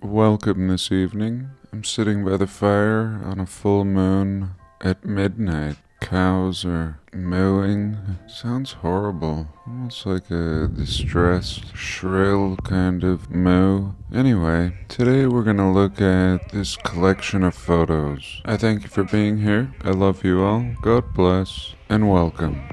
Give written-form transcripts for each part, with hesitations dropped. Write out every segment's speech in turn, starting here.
Welcome this evening. I'm sitting by the fire on a full moon at midnight. Cows are mooing. Sounds horrible. Almost like a distressed, shrill kind of moo. Anyway, today we're gonna look at this collection of photos. I thank you for being here. I love you all. God bless and welcome.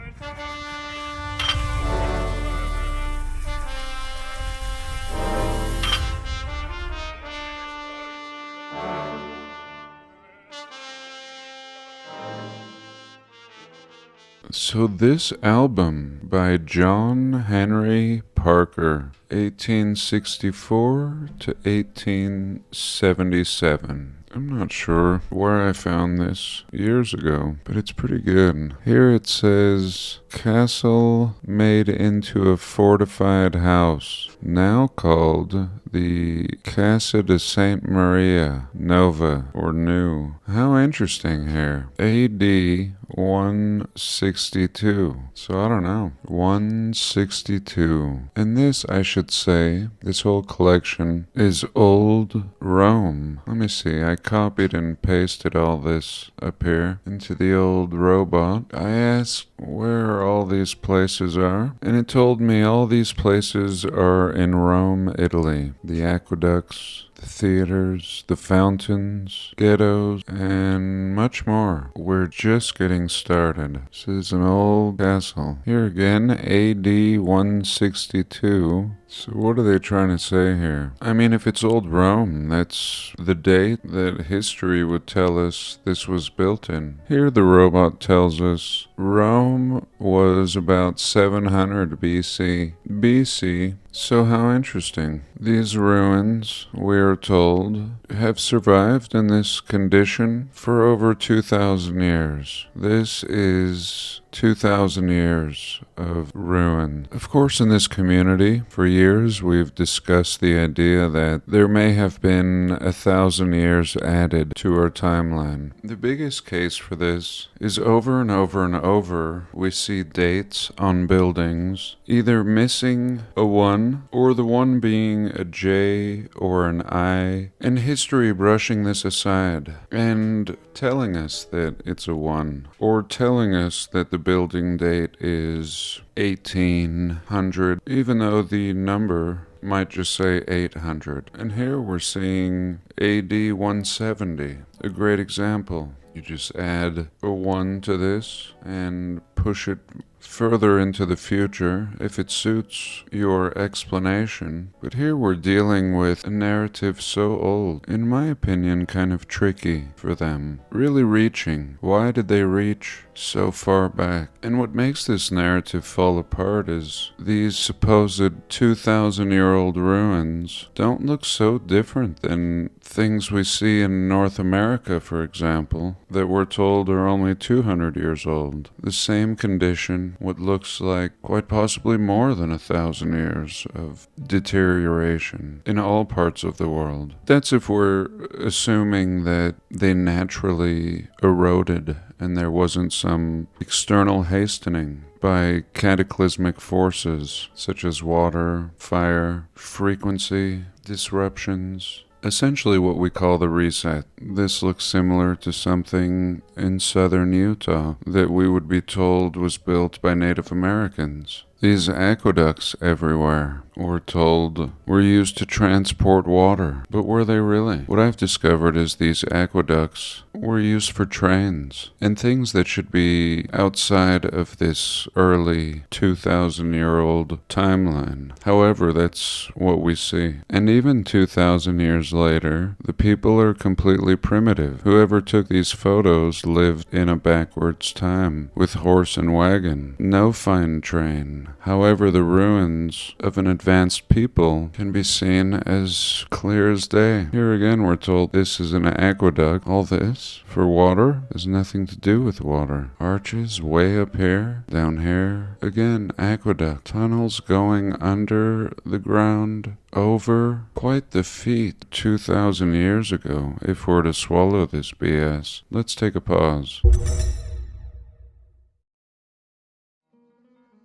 So this album by John Henry Parker, 1864 to 1877. I'm not sure where I found this years ago, but it's pretty good. Here it says, castle made into a fortified house, now called the Casa de Saint Maria Nova, or New. How interesting here. AD 162. So I don't know. 162. And this, I should say, this whole collection is old Rome. Let me see. I copied and pasted all this up here into the old robot. I asked where all these places are, and it told me all these places are in Rome, Italy. The aqueducts, the theaters, the fountains, ghettos, and much more. We're just getting started. This is an old castle. Here again, AD 162. So what are they trying to say here? I mean, if it's old Rome, that's the date that history would tell us this was built in. Here the robot tells us Rome was about 700 BC. BC. So how interesting. These ruins, we are told, have survived in this condition for over 2,000 years. This is 2,000 years of ruin. Of course, in this community, for years, we've discussed the idea that there may have been 1,000 years added to our timeline. The biggest case for this is over and over and over, we see dates on buildings, either missing a 1 or the 1 being a J or an I, and history brushing this aside and telling us that it's a 1, or telling us that the building date is 1800, even though the number might just say 800. And here we're seeing AD 170, a great example. You just add a 1 to this and push it further into the future if it suits your explanation. But here we're dealing with a narrative so old, in my opinion, kind of tricky for them. Really reaching. Why did they reach so far back? And what makes this narrative fall apart is these supposed 2,000-year-old ruins don't look so different than things we see in North America, for example, that we're told are only 200 years old. The same condition, what looks like quite possibly more than 1,000 years of deterioration in all parts of the world. That's if we're assuming that they naturally eroded and there wasn't some external hastening by cataclysmic forces such as water, fire, frequency, disruptions. Essentially what we call the reset. This looks similar to something in southern Utah that we would be told was built by Native Americans. These aqueducts everywhere, we're told, were used to transport water. But were they really? What I've discovered is these aqueducts were used for trains and things that should be outside of this early 2,000-year-old timeline. However, that's what we see. And even 2,000 years later, the people are completely primitive. Whoever took these photos lived in a backwards time with horse and wagon, no fine train. However, the ruins of an advanced people can be seen as clear as day. Here again, we're told this is an aqueduct. All this for water has nothing to do with water. Arches way up here, down here. Again, aqueduct. Tunnels going under the ground, over. Quite the feat 2,000 years ago, if we're to swallow this BS. Let's take a pause.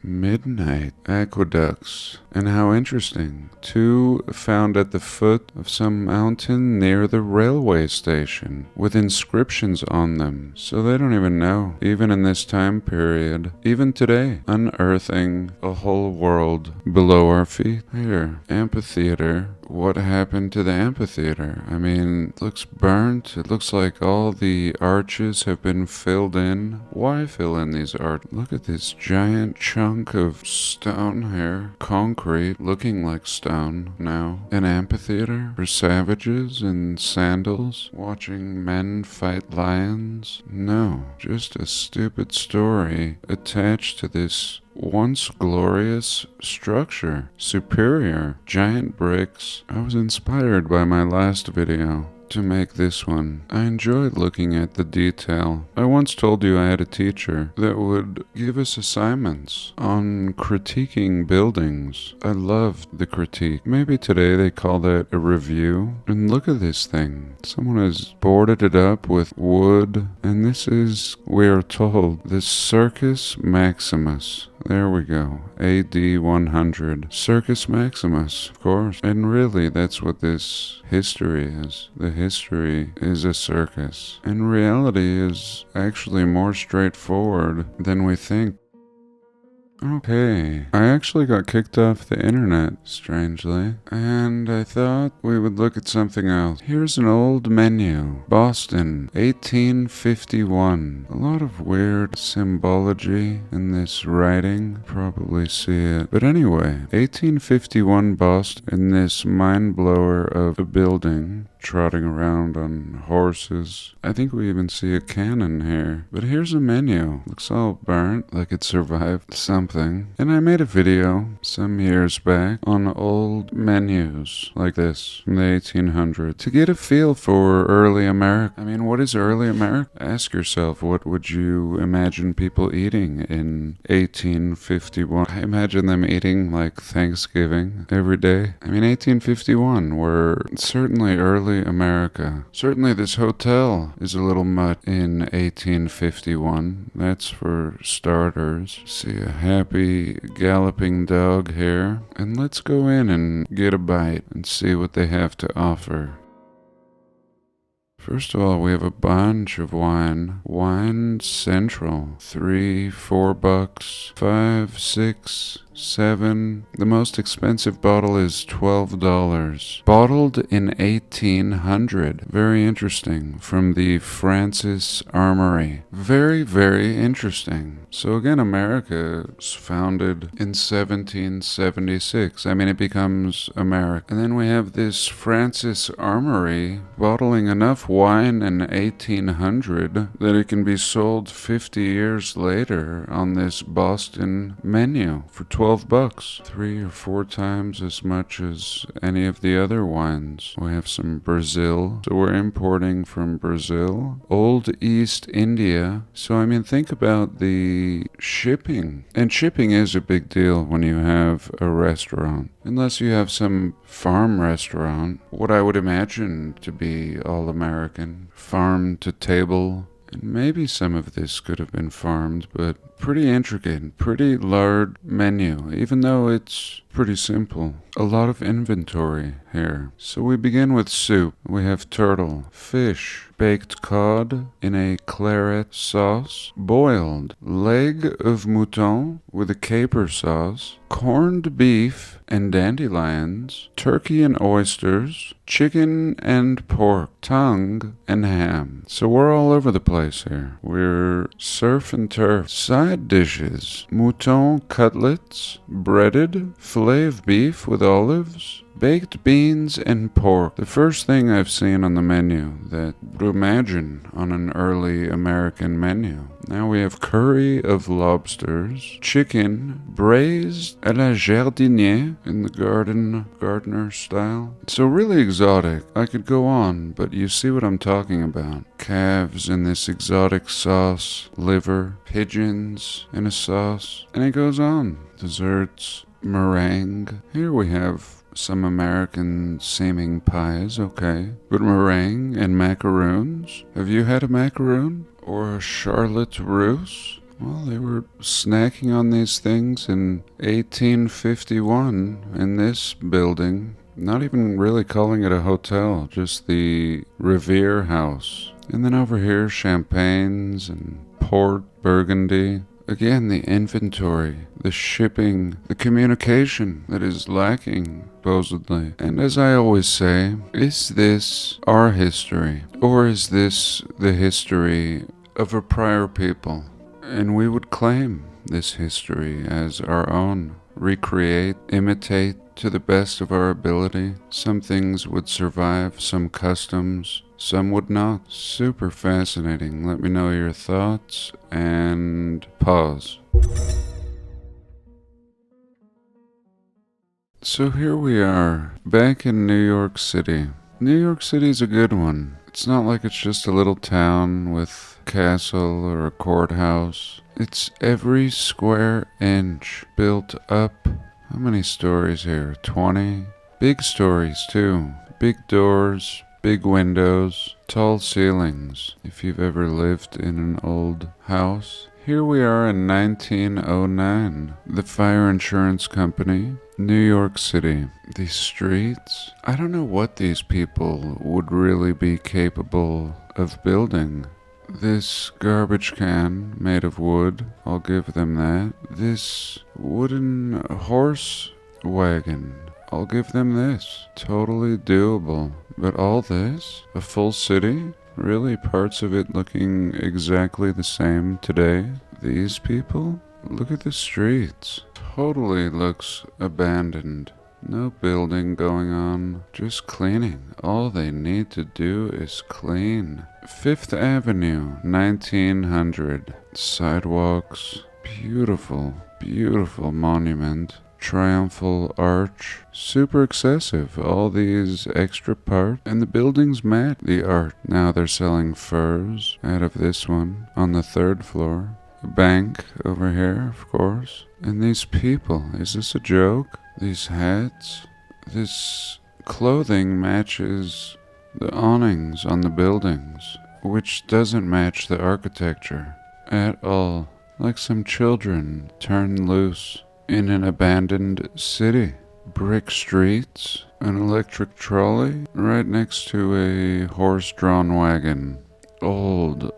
midnight aqueducts. And how interesting. 2 found at the foot of some mountain near the railway station with inscriptions on them. So they don't even know, even in this time period, even today, unearthing a whole world below our feet. Here, amphitheater. What happened to the amphitheater? I mean, it looks burnt. It looks like all the arches have been filled in. Why fill in these arches? Look at this giant chunk of stone here. Concrete, looking like stone now. An amphitheater for savages in sandals, watching men fight lions? No, just a stupid story attached to this once glorious structure. Superior, giant bricks. I was inspired by my last video to make this one. I enjoyed looking at the detail. I once told you I had a teacher that would give us assignments on critiquing buildings. I loved the critique. Maybe today they call that a review. And look at this thing. Someone has boarded it up with wood, and this is, we are told, the Circus Maximus. There we go. AD 100. Circus Maximus, of course. And really, that's what this history is. The history is a circus. And reality is actually more straightforward than we think. Okay, I actually got kicked off the internet, strangely, and I thought we would look at something else. Here's an old menu. Boston, 1851. A lot of weird symbology in this writing. Probably see it. But anyway, 1851 Boston, in this mind blower of a building, trotting around on horses. I think we even see a cannon here. But here's a menu. Looks all burnt, like it survived something. And I made a video some years back on old menus like this from the 1800s to get a feel for early America. I mean, what is early America? Ask yourself, what would you imagine people eating in 1851? I imagine them eating like Thanksgiving every day. I mean, 1851 were certainly early America. Certainly this hotel is a little mutt in 1851. That's for starters. See a happy galloping dog here. And let's go in and get a bite and see what they have to offer. First of all, we have a bunch of wine. Wine Central. $3, $4, $5, $6, $7. The most expensive bottle is $12. Bottled in 1800. Very interesting. From the Francis Armory. Very, very interesting. So again, America was founded in 1776. I mean, it becomes America. And then we have this Francis Armory bottling enough wine in 1800 that it can be sold 50 years later on this Boston menu for $12. 3 or 4 times as much as any of the other wines. We have some Brazil, so we're importing from Brazil. Old East India. So I mean, think about the shipping. And shipping is a big deal when you have a restaurant. Unless you have some farm restaurant, what I would imagine to be all American. Farm to table. And maybe some of this could have been farmed, but pretty intricate, pretty large menu, even though it's pretty simple. A lot of inventory here. So we begin with soup. We have turtle, fish, baked cod in a claret sauce, boiled leg of mouton with a caper sauce, corned beef and dandelions, turkey and oysters, chicken and pork, tongue and ham. So we're all over the place here. We're surf and turf. Side dishes, mouton cutlets, breaded, filet of beef with olives, baked beans and pork. The first thing I've seen on the menu that would imagine on an early American menu. Now we have curry of lobsters, chicken, braised à la jardinière in the gardener style. So really exotic. I could go on, but you see what I'm talking about. Calves in this exotic sauce, liver, pigeons in a sauce, and it goes on. Desserts, meringue. Here we have some American-seeming pies, okay. But meringue and macaroons? Have you had a macaroon? Or a charlotte russe? Well, they were snacking on these things in 1851 in this building. Not even really calling it a hotel, just the Revere House. And then over here, champagnes and port, burgundy. Again, the inventory, the shipping, the communication that is lacking, supposedly. And as I always say, is this our history? Or is this the history of a prior people? And we would claim this history as our own, recreate, imitate to the best of our ability. Some things would survive, some customs, some would not. Super fascinating. Let me know your thoughts and pause. So here we are, back in New York City. New York City's a good one. It's not like it's just a little town with a castle or a courthouse. It's every square inch built up. How many stories here? 20? Big stories too. Big doors, big windows, tall ceilings. If you've ever lived in an old house. Here we are in 1909. The fire insurance company, New York City. These streets, I don't know what these people would really be capable of building. This garbage can made of wood, I'll give them that. This wooden horse wagon, I'll give them this. Totally doable. But all this, a full city? Really, parts of it looking exactly the same today? These people? Look at the streets. Totally looks abandoned. No building going on, just cleaning. All they need to do is clean. Fifth Avenue, 1900. Sidewalks, beautiful, beautiful monument. Triumphal arch, super excessive. All these extra parts, and the buildings match the art. Now they're selling furs out of this one on the 3rd floor. A bank over here, of course. And these people, is this a joke? These hats, this clothing matches the awnings on the buildings, which doesn't match the architecture at all. Like some children turned loose in an abandoned city. Brick streets, an electric trolley right next to a horse-drawn wagon. Old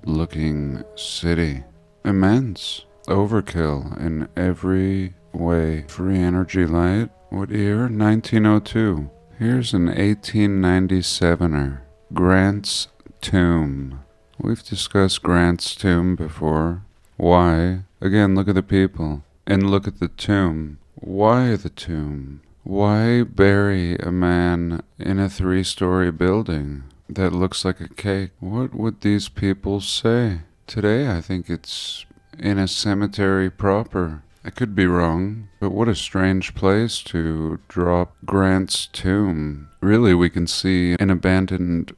looking city. Immense. Overkill in every way. Free energy light. What year? 1902. Here's an 1897er. Grant's Tomb. We've discussed Grant's Tomb before. Why? Again, look at the people. And look at the tomb. Why the tomb? Why bury a man in a 3-story building that looks like a cake? What would these people say? Today I think it's in a cemetery proper. I could be wrong, but what a strange place to drop Grant's Tomb. Really, we can see an abandoned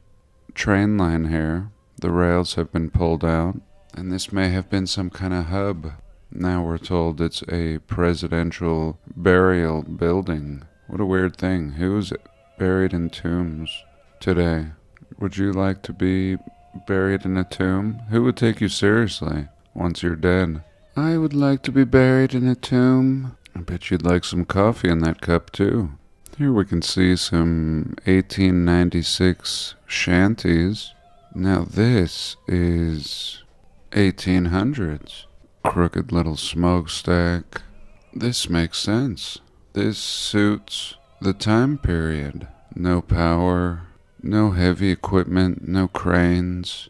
train line here. The rails have been pulled out, and this may have been some kind of hub. Now we're told it's a presidential burial building. What a weird thing. Who's buried in tombs today? Would you like to be buried in a tomb? Who would take you seriously once you're dead? I would like to be buried in a tomb. I bet you'd like some coffee in that cup too. Here we can see some 1896 shanties. Now this is 1800s. Crooked little smokestack. This makes sense. This suits the time period. No power, no heavy equipment, no cranes.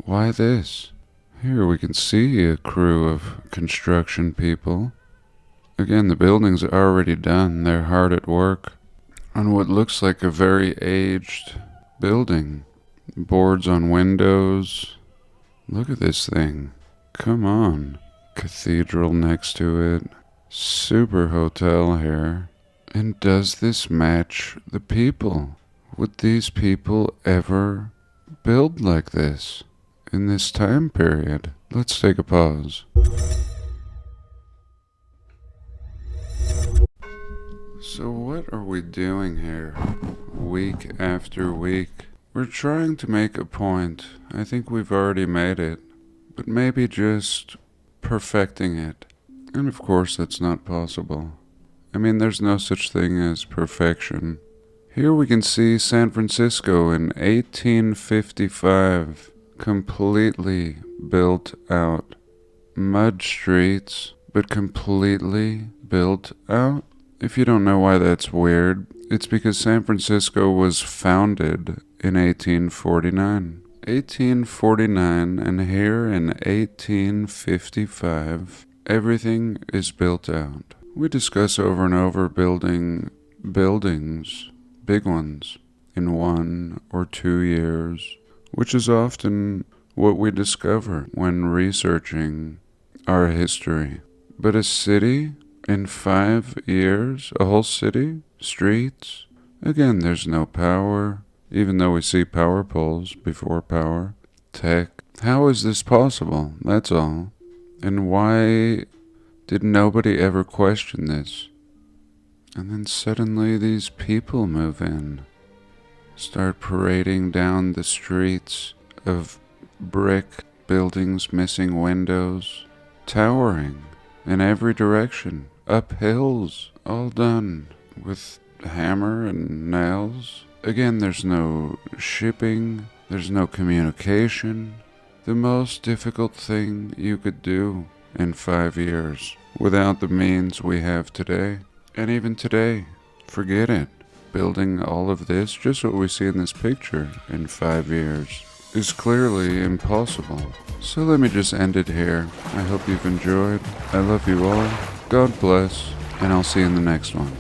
Why this? Here we can see a crew of construction people. Again, the buildings are already done. They're hard at work on what looks like a very aged building. Boards on windows. Look at this thing. Come on. Cathedral next to it. Super hotel here. And does this match the people? Would these people ever build like this in this time period? Let's take a pause. So what are we doing here? Week after week. We're trying to make a point. I think we've already made it. But maybe just perfecting it. And of course, that's not possible. I mean, there's no such thing as perfection. Here we can see San Francisco in 1855, completely built out. Mud streets, but completely built out. If you don't know why that's weird, it's because San Francisco was founded in 1849. 1849, and here in 1855, everything is built out. We discuss over and over building buildings, big ones, in 1 or 2 years, which is often what we discover when researching our history. But a city in 5 years, a whole city, streets, again, there's no power, even though we see power poles before power, tech. How is this possible? That's all. And why did nobody ever question this? And then suddenly these people move in, start parading down the streets of brick buildings, missing windows, towering in every direction, up hills, all done with hammer and nails. Again, there's no shipping, there's no communication. The most difficult thing you could do in 5 years without the means we have today. And even today, forget it. Building all of this, just what we see in this picture, in 5 years, is clearly impossible. So let me just end it here. I hope you've enjoyed. I love you all. God bless, and I'll see you in the next one.